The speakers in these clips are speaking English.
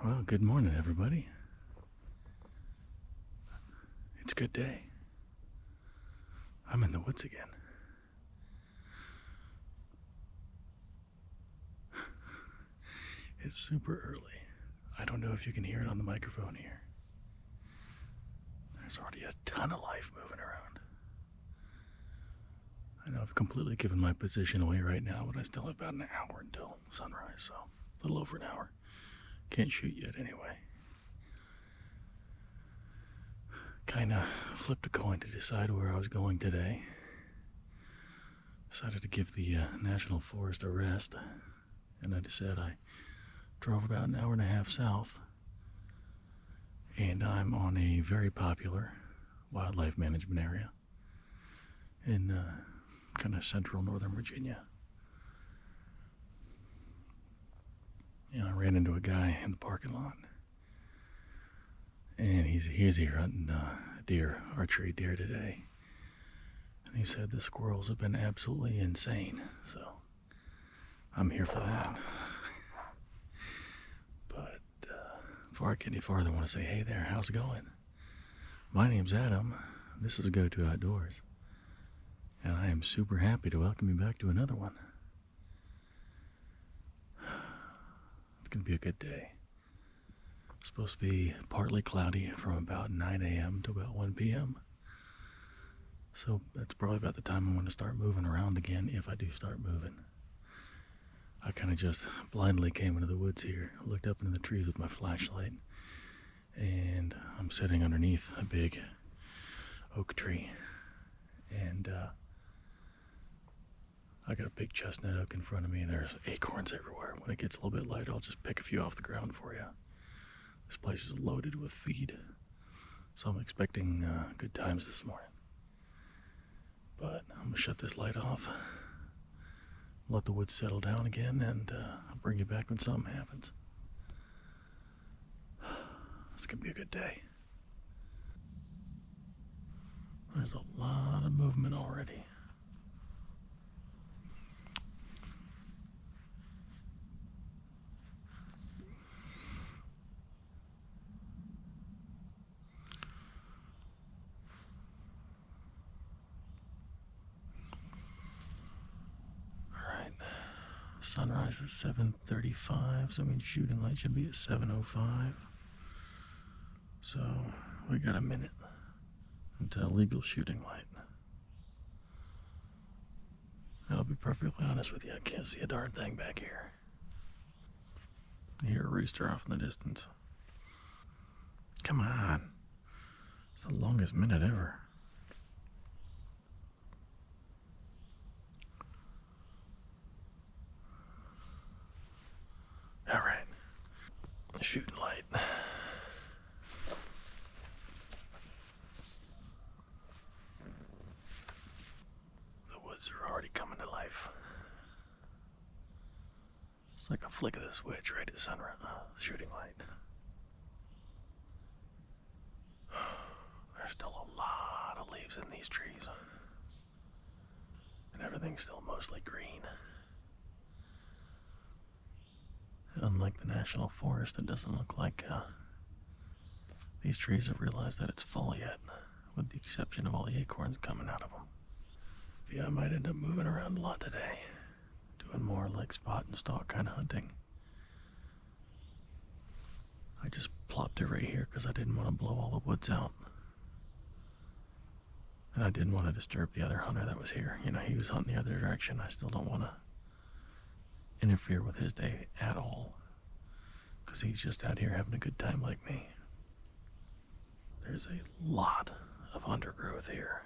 Well, good morning, everybody. It's a good day. I'm in the woods again. It's super early. I don't know if you can hear it on the microphone here. There's already a ton of life moving around. I know I've completely given my position away right now, but I still have about an hour until sunrise, so a little over an hour. Can't shoot yet anyway. Kinda flipped a coin to decide where I was going today. Decided to give the National Forest a rest, and I decided I drove about an hour and a half south, and I'm on a very popular wildlife management area in kind of central northern Virginia. And I ran into a guy in the parking lot, and he's here hunting archery deer today. And he said the squirrels have been absolutely insane, so I'm here for that. But before I get any farther, I want to say, hey there, how's it going? My name's Adam. This is Go To Outdoors, and I am super happy to welcome you back to another one. It's going to be a good day. It's supposed to be partly cloudy from about 9 a.m. to about 1 p.m. So that's probably about the time I'm going to start moving around again, if I do start moving. I kind of just blindly came into the woods here, looked up into the trees with my flashlight, and I'm sitting underneath a big oak tree. And I got a big chestnut oak in front of me, and there's acorns everywhere. When it gets a little bit lighter, I'll just pick a few off the ground for you. This place is loaded with feed, so I'm expecting good times this morning. But I'm going to shut this light off, let the woods settle down again, and I'll bring you back when something happens. It's going to be a good day. There's a lot of movement already. Sunrise is 7:35, so that means shooting light should be at 7:05. So we got a minute until legal shooting light. I'll be perfectly honest with you, I can't see a darn thing back here. I hear a rooster off in the distance. Come on. It's the longest minute ever. Alright. Shooting light. The woods are already coming to life. It's like a flick of the switch right at sunrise. Shooting light. There's still a lot of leaves in these trees. And everything's still mostly green. Unlike the National Forest, it doesn't look like these trees have realized that it's fall yet, with the exception of all the acorns coming out of them. Yeah, I might end up moving around a lot today, doing more like spot and stalk kind of hunting. I just plopped it right here because I didn't want to blow all the woods out. And I didn't want to disturb the other hunter that was here. You know, he was hunting the other direction. I still don't want to interfere with his day at all, because he's just out here having a good time like me. There's a lot of undergrowth here.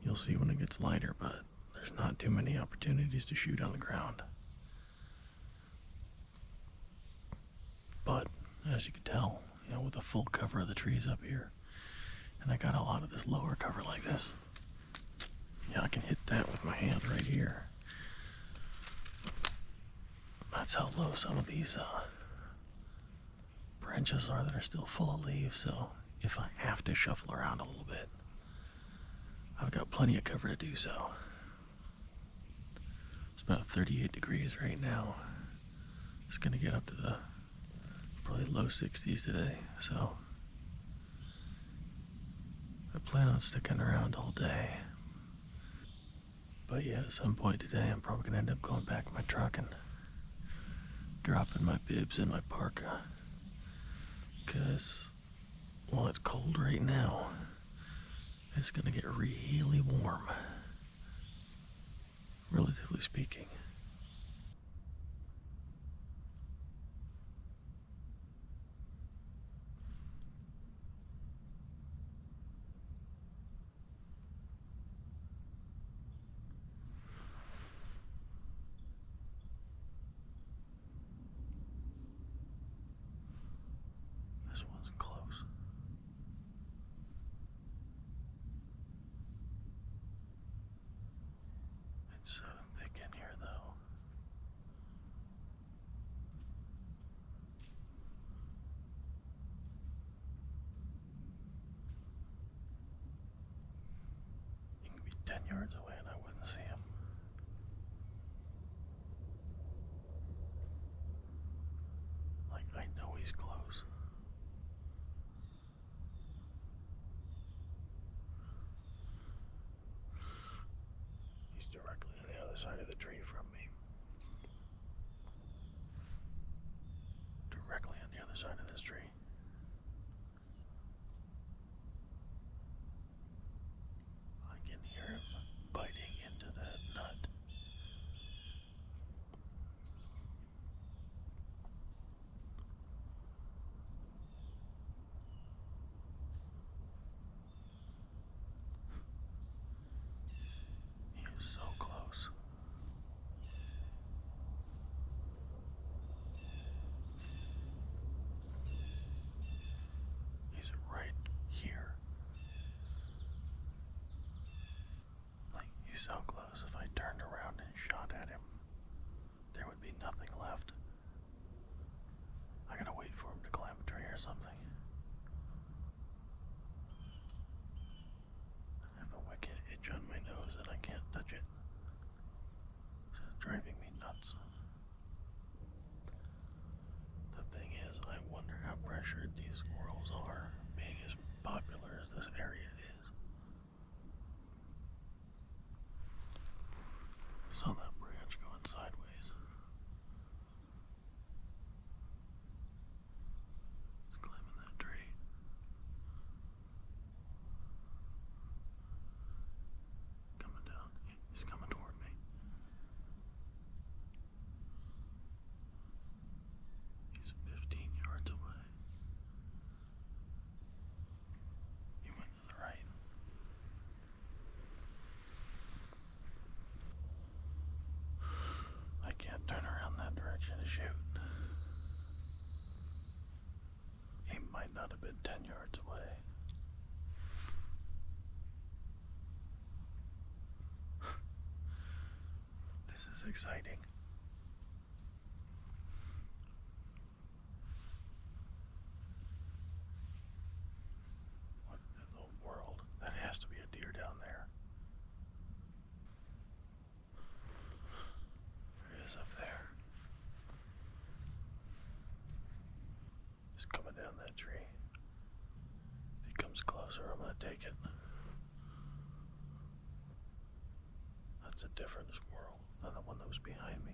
You'll see when it gets lighter, but there's not too many opportunities to shoot on the ground. But as you can tell, you know, with the full cover of the trees up here, and I got a lot of this lower cover like this, yeah, I can hit that with my hand right here. That's how low some of these branches are that are still full of leaves, so if I have to shuffle around a little bit, I've got plenty of cover to do so. It's about 38 degrees right now. It's gonna get up to the probably low 60s today, so I plan on sticking around all day. But yeah, at some point today, I'm probably gonna end up going back in my truck and dropping my bibs in my parka. Because, well, it's cold right now. It's gonna get really warm, relatively speaking. This one's close. It's so thick in here, though. He can be 10 yards away and I wouldn't see him. Like, I know he's close. He's directly on the other side of the tree from me. Directly on the other side of this tree. I can hear him biting into that nut. He is so close. He's right here. Like, he's so close. If I turned around and shot at him, there would be nothing left. I gotta wait for him to climb a tree or something. I have a wicked itch on my nose and I can't touch it. It's driving me nuts. The thing is, I wonder how pressured these squirrels are, being as popular as this area is. Saw that branch going sideways. He's climbing that tree. Coming down. He's coming toward me. He's 15 yards away. He went to the right. I can't turn around that direction to shoot. He might not have been 10 yards away. This is exciting. What in the world? That has to be a deer down there. There he is up there. He's coming down that tree. If he comes closer, I'm gonna take it. That's a different squirrel than the one that was behind me.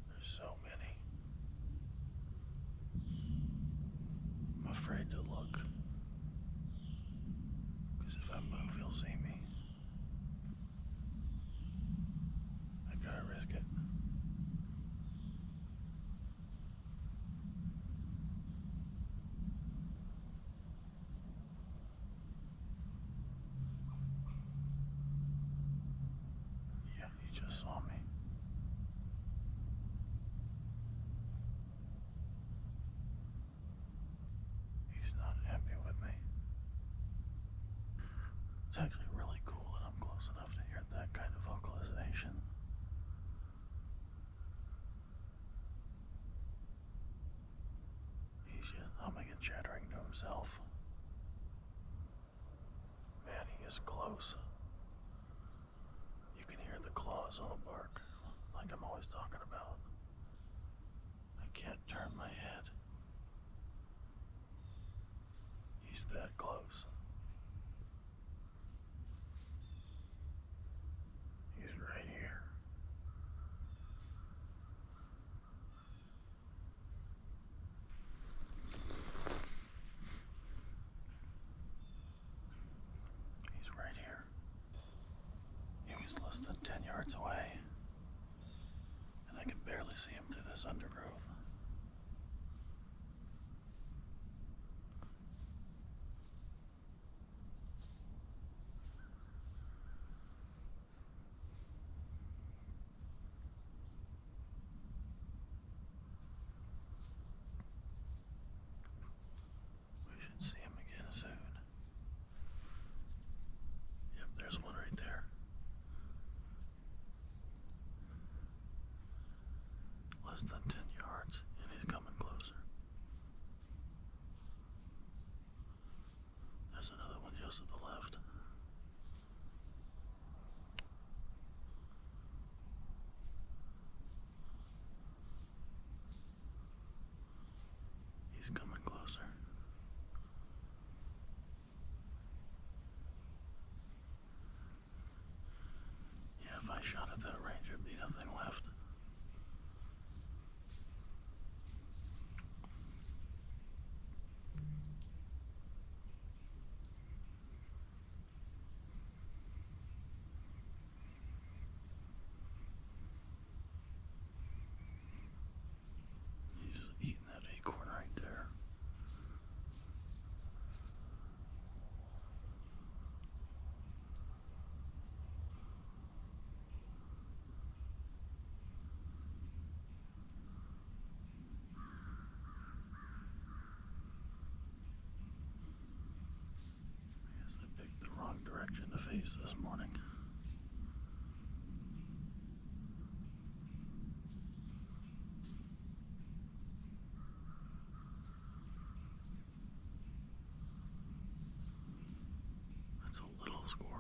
There's so many. I'm afraid to look. Because if I move, he'll see me. I gotta risk it. Yeah, he just saw me. He's not happy with me. It's actually really cool that I'm close that kind of vocalization. He's just humming and chattering to himself. Man, he is close. You can hear the claws on the bark, like I'm always talking about. I can't turn my head. He's that close. He's right here. He's right here. He was less than 10 yards away, and I can barely see him through this undergrowth. We should see him again soon. Yep, there's one right there. Less than 10 yards, and he's coming closer. There's another one just to the left. He's coming closer. Yeah, if I shot at that range, there'd be nothing left. He's just eating that acorn right there. I guess I picked the wrong direction to face this morning. That's a little squirrel.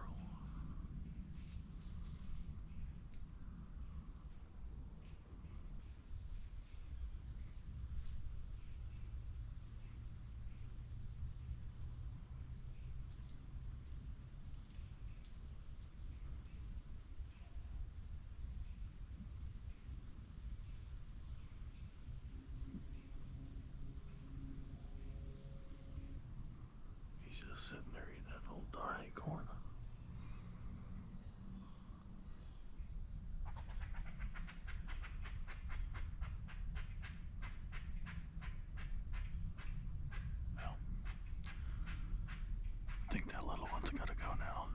He's just sitting there eating that whole darn acorn. Well, I think that little one's gotta go now.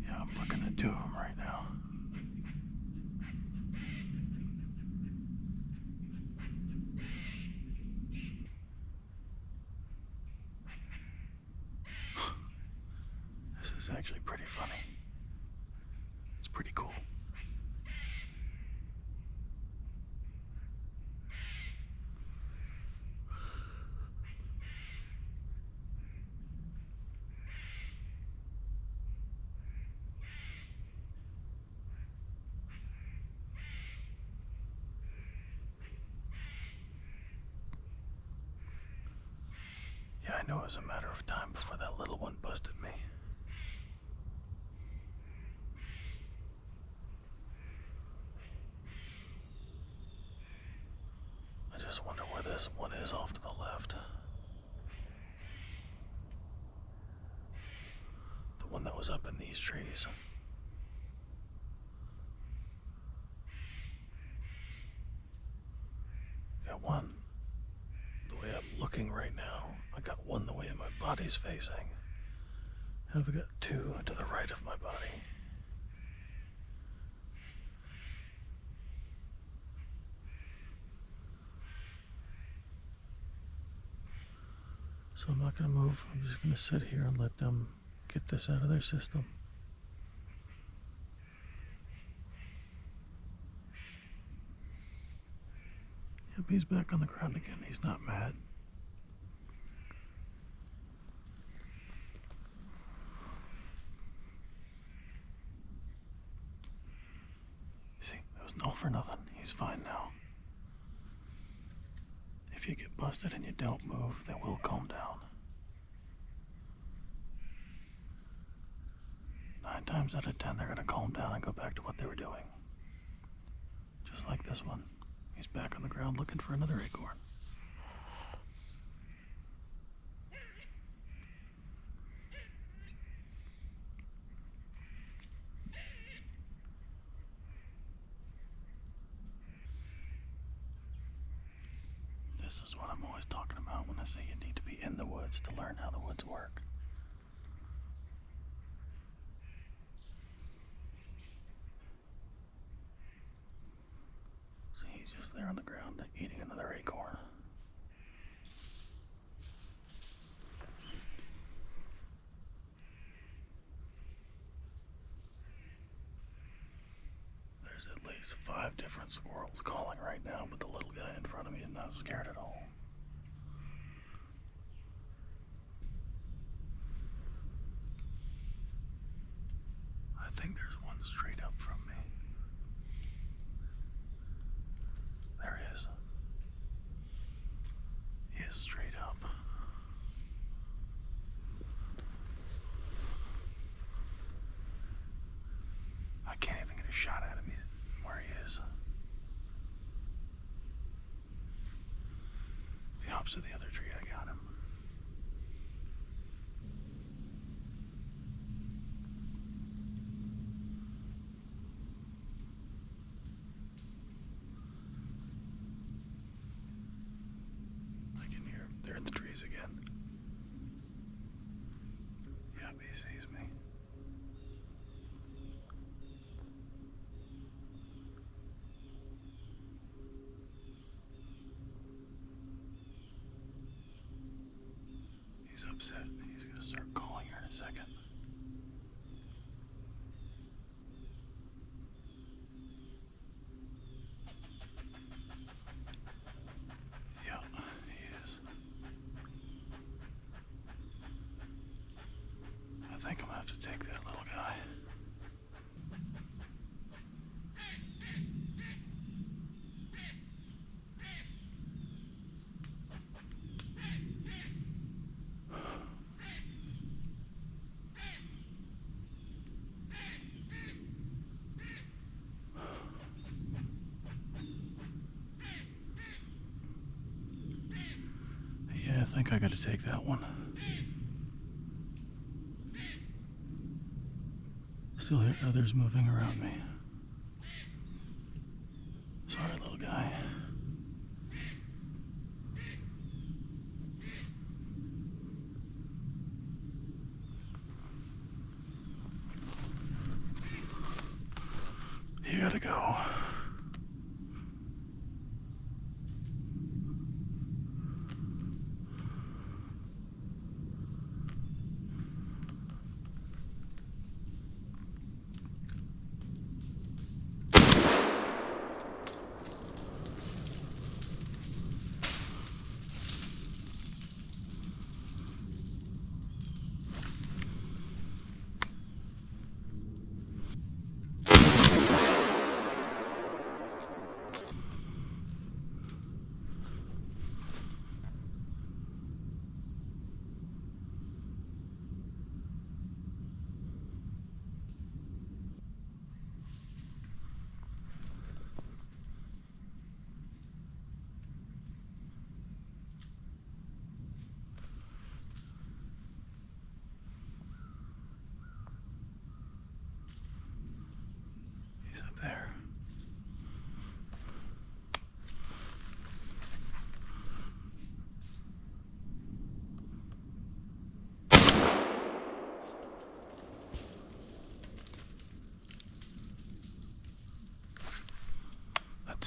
Yeah, I'm looking at two of them right now. This is actually pretty funny. It's pretty cool. Yeah, I know it was a matter of time before that little one busted me. I just wonder where this one is off to the left. The one that was up in these trees. Got one, the way I'm looking right now, I got one the way my body's facing. And I've got two to the right of my body. So I'm not going to move. I'm just going to sit here and let them get this out of their system. Yep, he's back on the ground again. He's not mad. See, it was an all for nothing. He's fine now. If you get busted and you don't move, they will calm down. 9 times out of 10, they're going to calm down and go back to what they were doing. Just like this one. He's back on the ground looking for another acorn. This is what I'm always talking about when I say you need to be in the woods to learn how the woods work. See, he's just there on the ground eating another acorn. There's at least 5 different squirrels calling right now, but the little guy in front of me is not scared at all. I think there's one straight up from me. There he is. He is straight up. I can't even get a shot at him. He's where he is. If he hops to the other tree, I got him. I can hear him. They're in the trees again. Yep, he sees me. He's upset. He's going to start calling her in a second. Yeah, he is. I think I'm going to have to take that little guy. Yeah, I think I got to take that one. Still hear others moving around me. Sorry, little guy. You gotta go.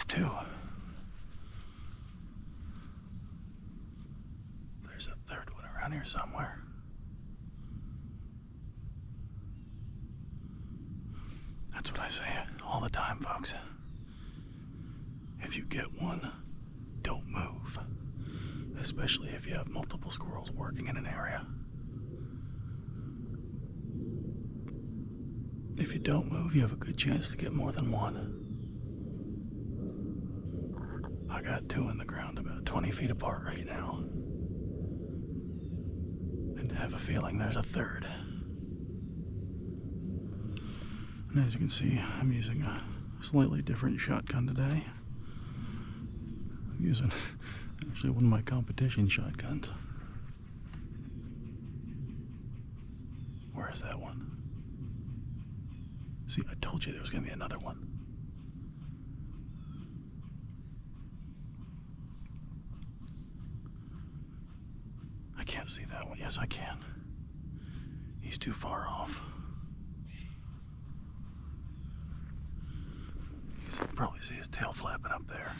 two. There's a third one around here somewhere. That's what I say all the time, folks. If you get one, don't move. Especially if you have multiple squirrels working in an area. If you don't move, you have a good chance to get more than one. I got two in the ground about 20 feet apart right now. And I have a feeling there's a third. And as you can see, I'm using a slightly different shotgun today. I'm using actually one of my competition shotguns. Where is that one? See, I told you there was going to be another one. I can't see that one. Yes, I can. He's too far off. You can probably see his tail flapping up there.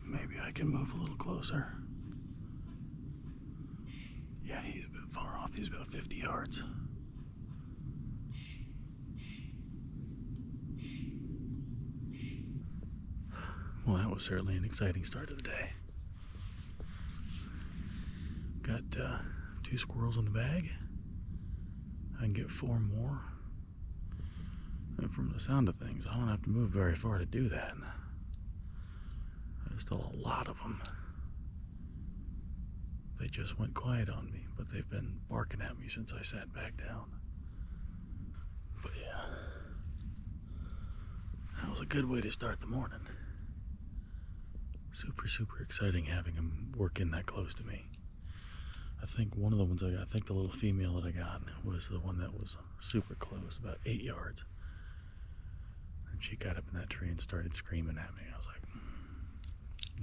Maybe I can move a little closer. Yeah, he's a bit far off. He's about 50 yards. Well, that was certainly an exciting start of the day. Got 2 squirrels in the bag. I can get 4 more. And from the sound of things, I don't have to move very far to do that. There's still a lot of them. They just went quiet on me, but they've been barking at me since I sat back down. But yeah, that was a good way to start the morning. Super, super exciting having them work in that close to me. I think one of the ones I got, I think the little female that I got was the one that was super close, about 8 yards. And she got up in that tree and started screaming at me. I was like,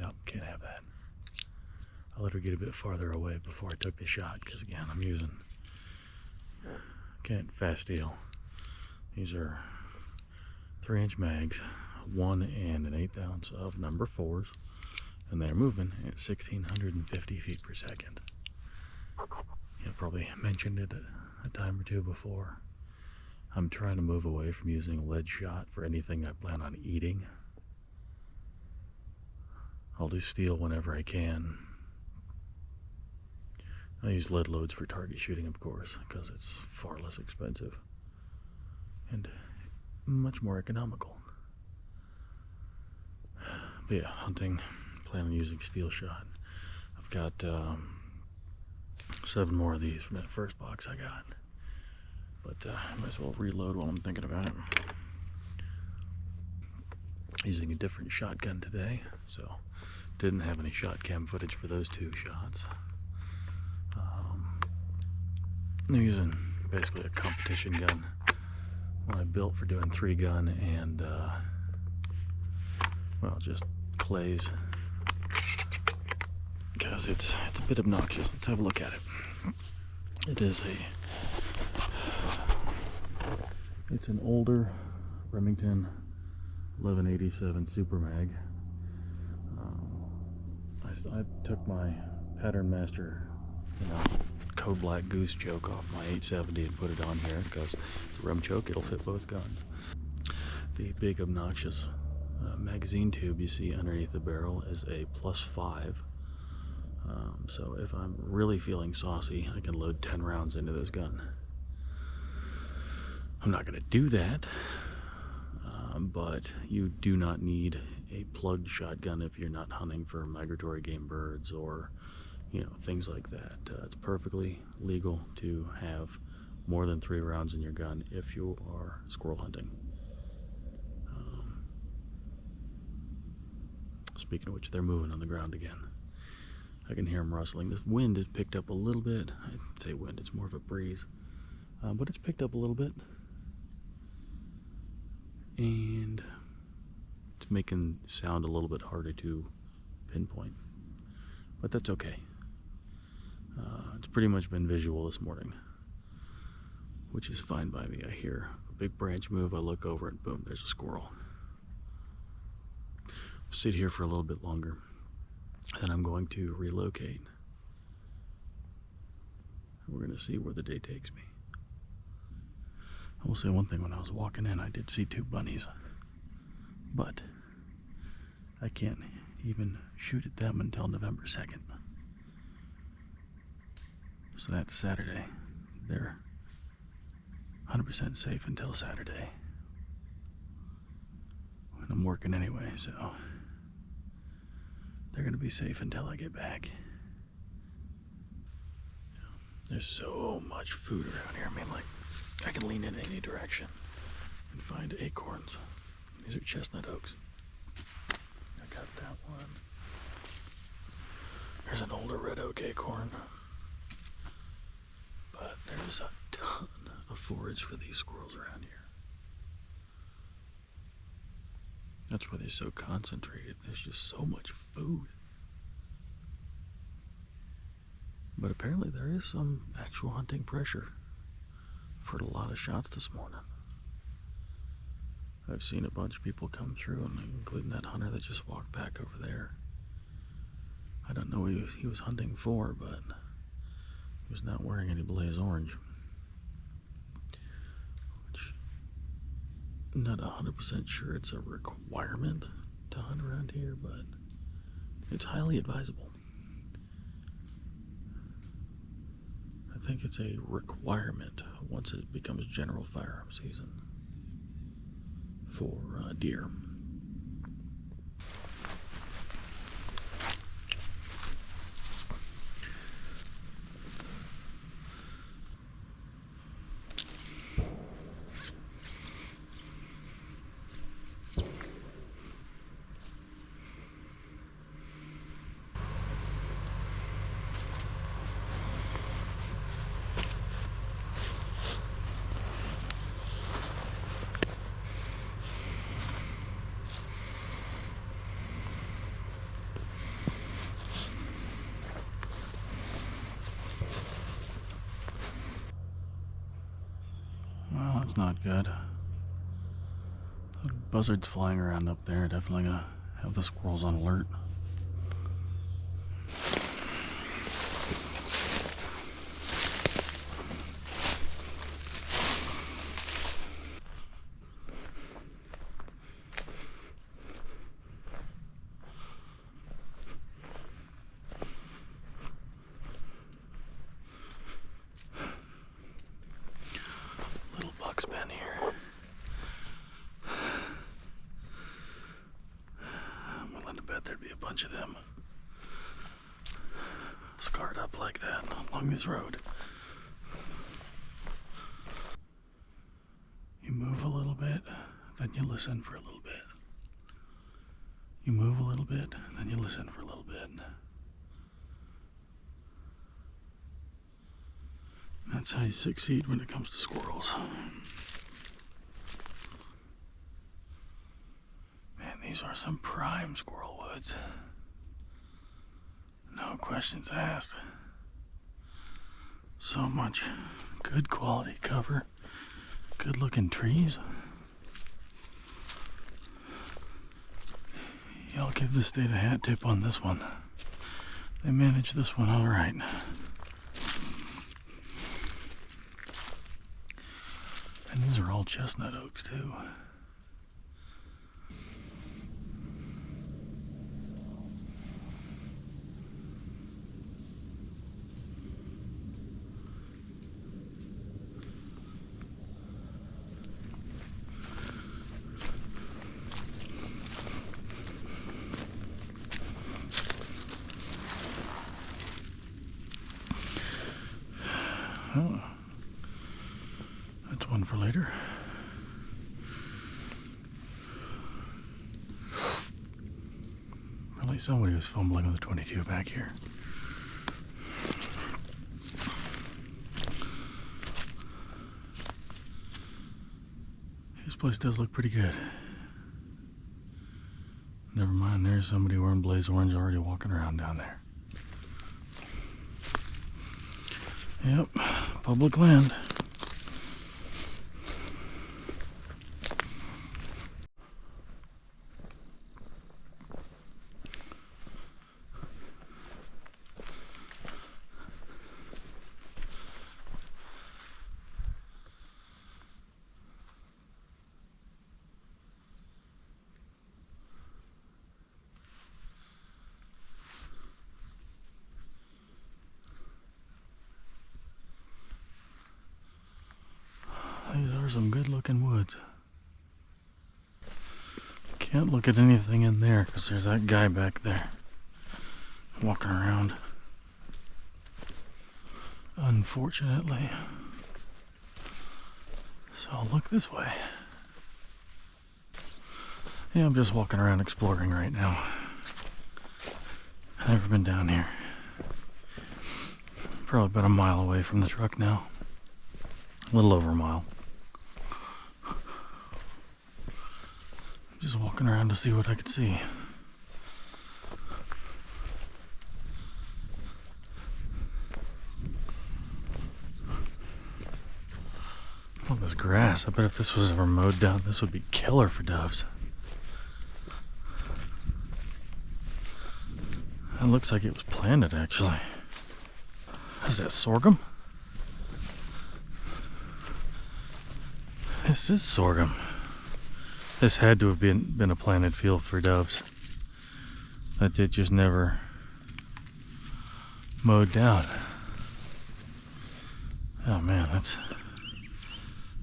nope, can't have that. I let her get a bit farther away before I took the shot, because again, I'm using fast steel. These are 3-inch mags, 1 and 1/8 ounce of number 4s, and they're moving at 1,650 feet per second. I probably mentioned it a time or two before. I'm trying to move away from using lead shot for anything I plan on eating. I'll do steel whenever I can. I use lead loads for target shooting, of course, because it's far less expensive and much more economical. But yeah, hunting, plan on using steel shot. I've got 7 more of these from that first box I got. But I might as well reload while I'm thinking about it. Using a different shotgun today, so didn't have any shot cam footage for those 2 shots. I'm using basically a competition gun, one I built for doing 3-gun and well, just clays, because it's a bit obnoxious. Let's have a look at it. It's an older Remington 1187 Super Mag. I took my Pattern Master, Code Black Goose choke off my 870 and put it on here because it's a rum choke. It'll fit both guns. The big obnoxious magazine tube you see underneath the barrel is a +5. So if I'm really feeling saucy, I can load 10 rounds into this gun. I'm not going to do that, but you do not need a plugged shotgun if you're not hunting for migratory game birds or things like that. It's perfectly legal to have more than 3 rounds in your gun if you are squirrel hunting. Speaking of which, they're moving on the ground again. I can hear them rustling. This wind has picked up a little bit. I say wind, it's more of a breeze. But it's picked up a little bit. And it's making sound a little bit harder to pinpoint. But that's okay. It's pretty much been visual this morning, which is fine by me. I hear big branch move, I look over and boom, there's a squirrel. I'll sit here for a little bit longer, and I'm going to relocate. We're going to see where the day takes me. I will say one thing, when I was walking in, I did see 2 bunnies, but I can't even shoot at them until November 2nd. So that's Saturday. They're 100% safe until Saturday. And I'm working anyway, so they're going to be safe until I get back. There's so much food around here. I mean, like, I can lean in any direction and find acorns. These are chestnut oaks. I got that one. There's an older red oak acorn. But there's a ton of forage for these squirrels around here. That's why they're so concentrated. There's just so much food. But apparently there is some actual hunting pressure. I've heard a lot of shots this morning. I've seen a bunch of people come through, including that hunter that just walked back over there. I don't know what he was hunting for, but he was not wearing any blaze orange. Which, I'm not 100% sure it's a requirement to hunt around here, but it's highly advisable. I think it's a requirement once it becomes general firearm season for deer. Well, that's not good. The buzzards flying around up there are definitely gonna have the squirrels on alert. There'd be a bunch of them scarred up like that along this road. You move a little bit, then you listen for a little bit. You move a little bit, then you listen for a little bit. That's how you succeed when it comes to squirrels. Man, these are some prime squirrel woods. No questions asked. So much good quality cover, good looking trees. Y'all give the state a hat tip on this one. They managed this one all right. And these are all chestnut oaks too. Oh, that's one for later. Probably somebody was fumbling with a 22 back here. This place does look pretty good. Never mind, there's somebody wearing blaze orange already walking around down there. Yep, public land. are some good looking woods. Can't look at anything in there because there's that guy back there walking around. Unfortunately. So I'll look this way. Yeah, I'm just walking around exploring right now. I've never been down here. Probably about a mile away from the truck now. A little over a mile. Just walking around to see what I could see. All this grass. I bet if this was ever mowed down, this would be killer for doves. It looks like it was planted, actually. Is that sorghum? This is sorghum. This had to have been a planted field for doves. That did just never mowed down. Oh man, that's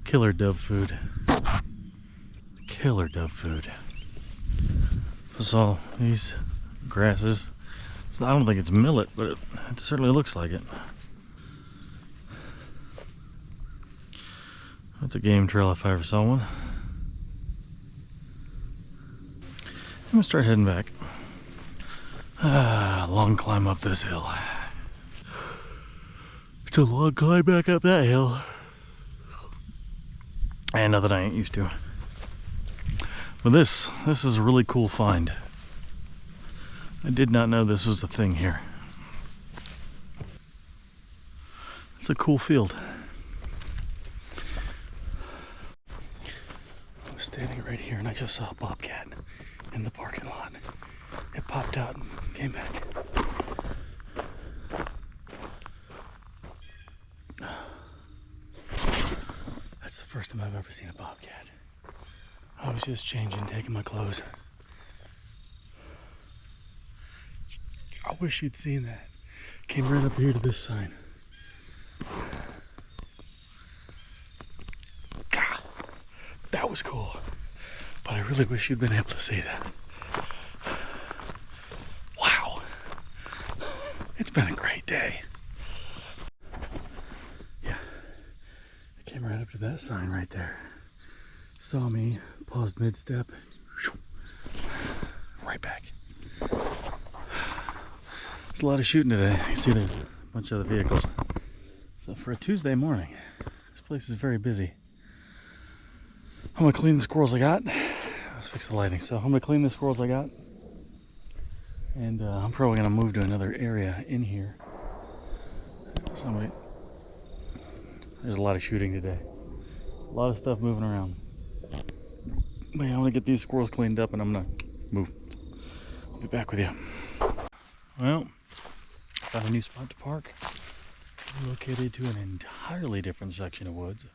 killer dove food. Killer dove food. So these grasses, I don't think it's millet, but it certainly looks like it. That's a game trail if I ever saw one. I'm gonna start heading back. Long climb up this hill. It's a long climb back up that hill. And nothing I ain't used to. But this is a really cool find. I did not know this was a thing here. It's a cool field. I was standing right here and I just saw a bobcat in the parking lot. It popped out and came back. That's the first time I've ever seen a bobcat. I was just changing, taking my clothes. I wish you'd seen that. Came right up here to this sign. God, that was cool. But I really wish you'd been able to see that. Wow. It's been a great day. Yeah. I came right up to that sign right there. Saw me, paused mid-step. Right back. There's a lot of shooting today. You can see there's a bunch of other vehicles. So for a Tuesday morning, this place is very busy. I'm gonna clean the squirrels I got. Let's fix the lighting. So I'm gonna clean the squirrels I got. And I'm probably gonna move to another area in here. There's a lot of shooting today. A lot of stuff moving around. But yeah, I'm gonna get these squirrels cleaned up and I'm gonna move. I'll be back with you. Well, found a new spot to park. Located to an entirely different section of woods.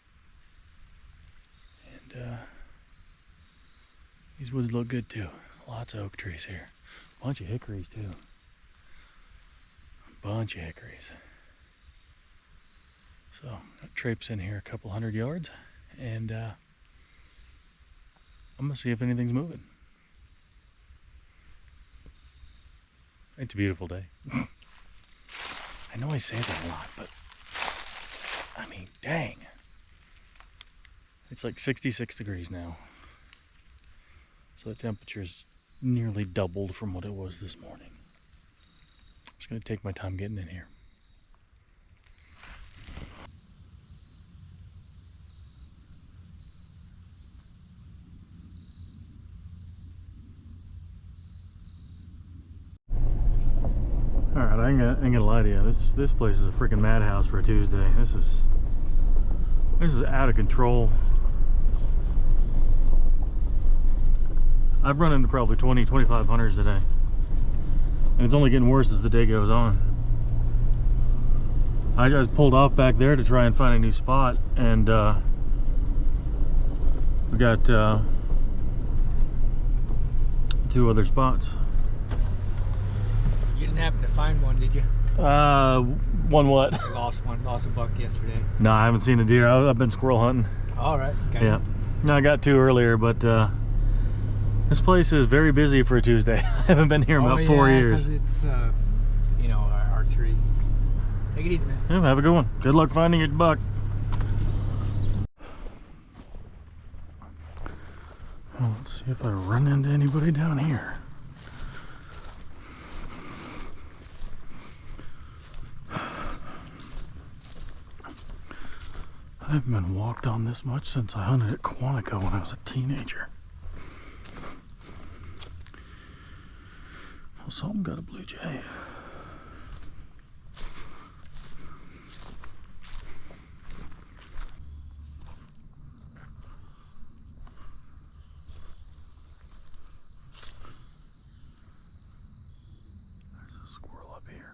And these woods look good too. Lots of oak trees here. Bunch of hickories too. Bunch of hickories. So, got traipse in here a couple 100 yards. And I'm gonna see if anything's moving. It's a beautiful day. I know I say that a lot, but I mean, dang. It's like 66 degrees now. So the temperature's nearly doubled from what it was this morning. I'm just gonna take my time getting in here. Alright, I ain't gonna lie to you. This place is a freaking madhouse for a Tuesday. This is out of control. I've run into probably 25 hunters today. And it's only getting worse as the day goes on. I just pulled off back there to try and find a new spot, and we got 2 other spots. You didn't happen to find one, did you? One what? I lost one. Lost a buck yesterday. No, I haven't seen a deer. I've been squirrel hunting. All right. Okay. Yeah. No, I got 2 earlier, but this place is very busy for a Tuesday. I haven't been here about 4 years. It's you know, archery. Take it easy, man. Yeah, have a good one. Good luck finding your buck. Well, let's see if I run into anybody down here. I haven't been walked on this much since I hunted at Quantico when I was a teenager. Well, something got a blue jay. There's a squirrel up here.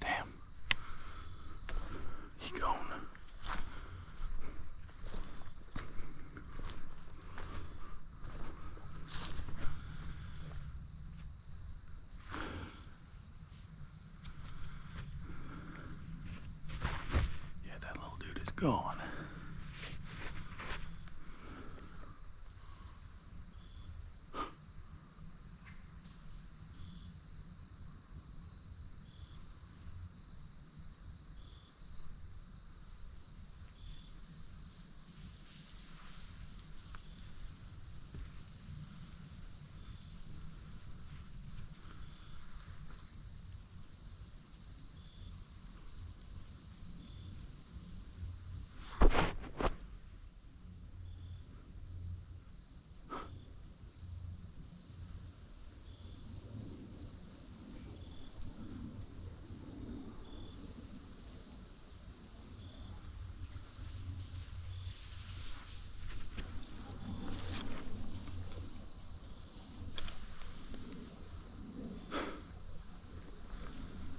Damn. He gone. Yeah, that little dude is gone.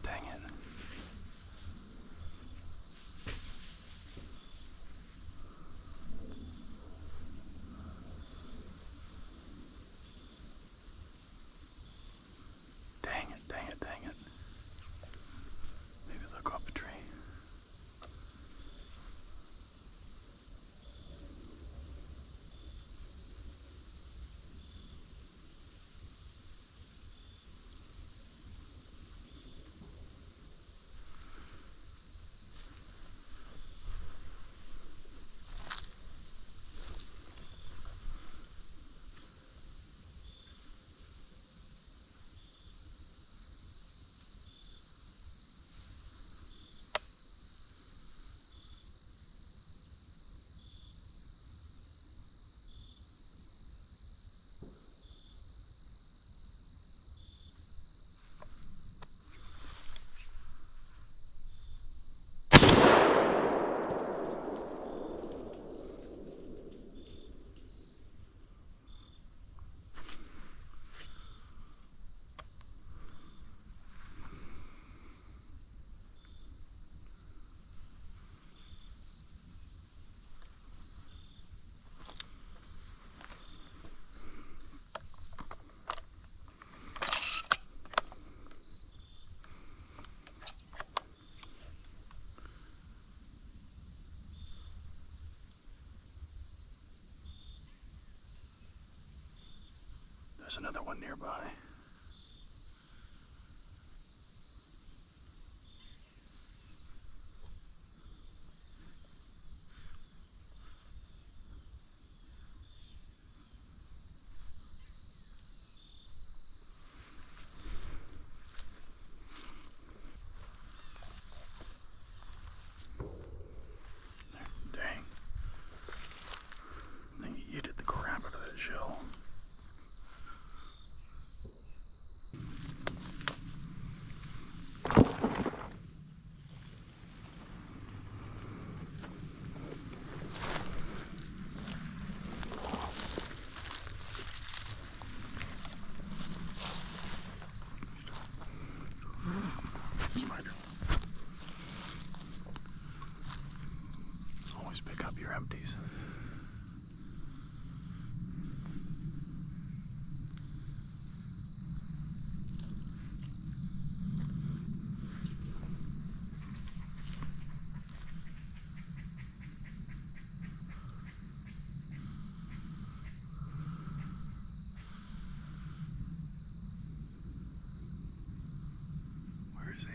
Dang it. Dang it, dang it, dang it. Maybe they'll go up a tree. There's another one nearby. Dang. I think he yeeted the crap out of that shell. up your empties. Where is he?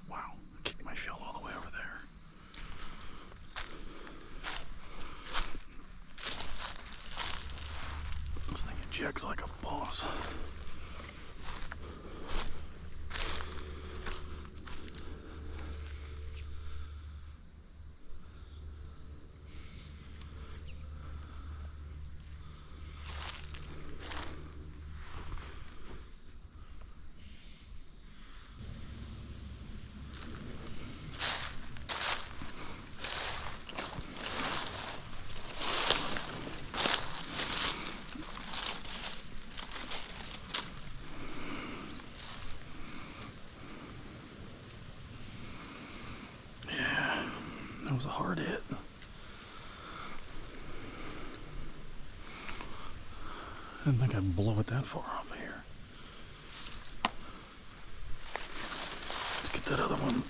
Wow, I kicked my shell all the way over there. I was thinking Jack's like a boss. That was a hard hit. I didn't think I'd blow it that far off of here. Let's get that other one.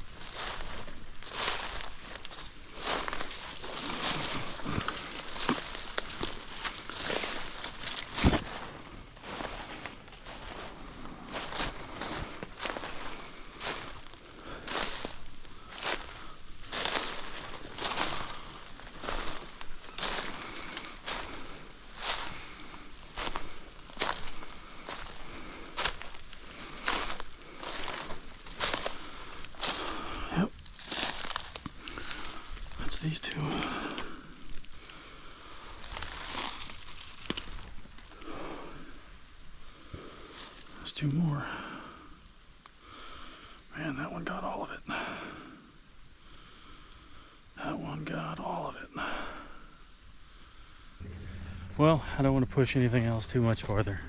Yep. That's these two. There's two more. Man, that one got all of it. That one got all of it. Well, I don't want to push anything else too much farther.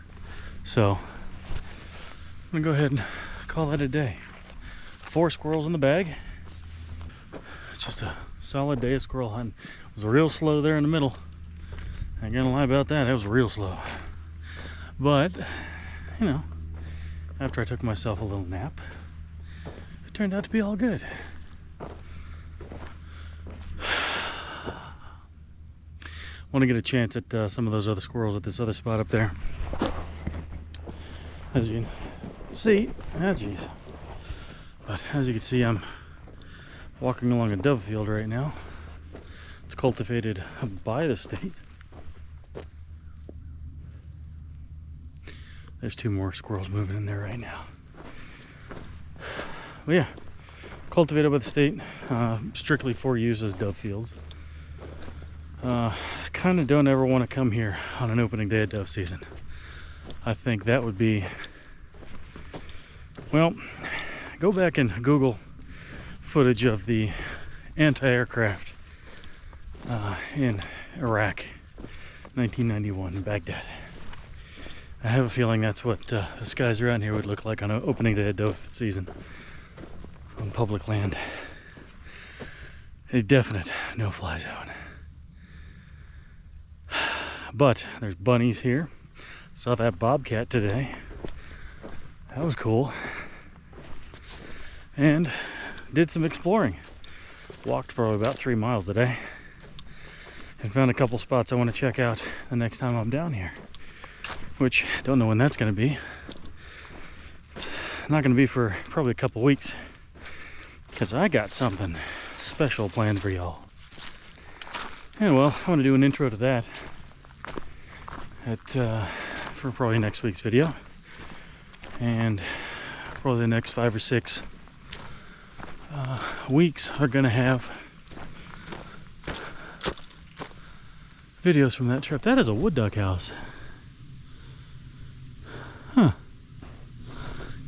So, I'm going to go ahead and call that a day. 4 squirrels in the bag. It's just a solid day of squirrel hunting. It was real slow there in the middle. I ain't gonna lie about that, it was real slow. But, you know, after I took myself a little nap, it turned out to be all good. Want to get a chance at some of those other squirrels at this other spot up there. As you can see, geez. But as you can see, I'm walking along a dove field right now. It's cultivated by the state. There's 2 more squirrels moving in there right now. Well, yeah, cultivated by the state, strictly for use as dove fields. Kind of don't ever want to come here on an opening day of dove season. I think that would be, well, go back and Google footage of the anti-aircraft in Iraq, 1991 in Baghdad. I have a feeling that's what the skies around here would look like on an opening day of dove season on public land. A definite no-fly zone. But there's bunnies here. Saw that bobcat today. That was cool. And did some exploring. Walked probably about 3 miles today. And found a couple spots I want to check out the next time I'm down here. Which, don't know when that's going to be. It's not going to be for probably a couple weeks. Because I got something special planned for y'all. And well, I want to do an intro to that for probably next week's video. And probably the next 5 or 6 weeks are going to have videos from that trip. That is a wood duck house. Huh.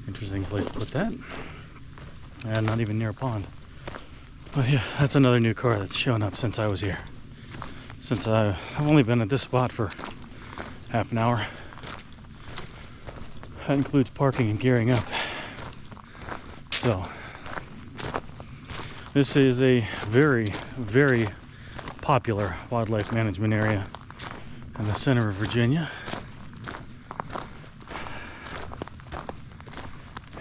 Interesting place to put that. And not even near a pond. But yeah, that's another new car that's shown up since I was here. Since I've only been at this spot for half an hour. That includes parking and gearing up. So, this is a very, very popular wildlife management area in the center of Virginia.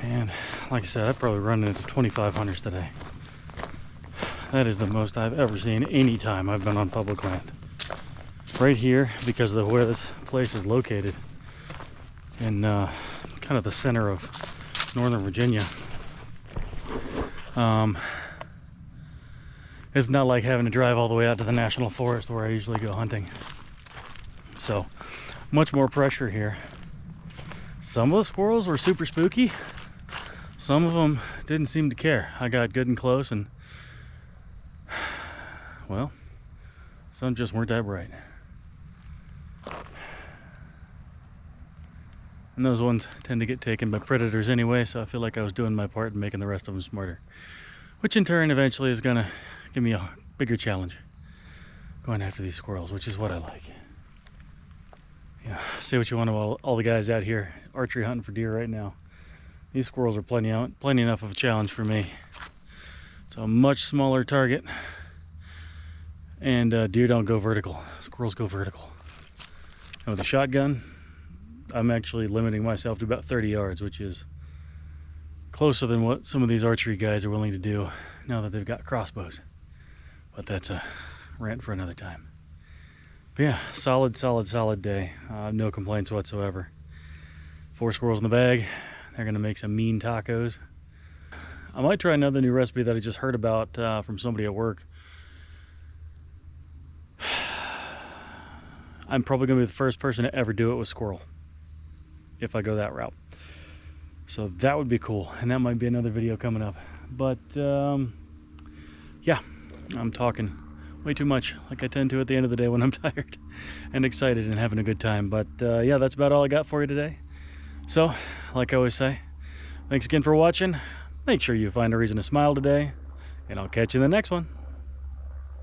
And like I said, I've probably run into 25 hunters today. That is the most I've ever seen any time I've been on public land. Right here, because of where this place is located in kind of the center of northern Virginia. It's not like having to drive all the way out to the national forest where I usually go hunting. So, much more pressure here. Some of the squirrels were super spooky. Some of them didn't seem to care. I got good and close and, well, some just weren't that bright. And those ones tend to get taken by predators anyway, so I feel like I was doing my part in making the rest of them smarter. Which in turn eventually is gonna give me a bigger challenge going after these squirrels, which is what I like. Yeah, say what you want about all the guys out here archery hunting for deer right now. These squirrels are plenty enough of a challenge for me. It's a much smaller target, and deer don't go vertical. Squirrels go vertical. And with a shotgun, I'm actually limiting myself to about 30 yards, which is closer than what some of these archery guys are willing to do now that they've got crossbows. But that's a rant for another time. But yeah, solid day. No complaints whatsoever. 4 squirrels in the bag. They're gonna make some mean tacos. I might try another new recipe that I just heard about from somebody at work. I'm probably gonna be the first person to ever do it with squirrel, if I go that route. So that would be cool, and that might be another video coming up. But yeah, I'm talking way too much, like I tend to at the end of the day when I'm tired and excited and having a good time. But yeah, that's about all I got for you today. So, like I always say, thanks again for watching. Make sure you find a reason to smile today, and I'll catch you in the next one.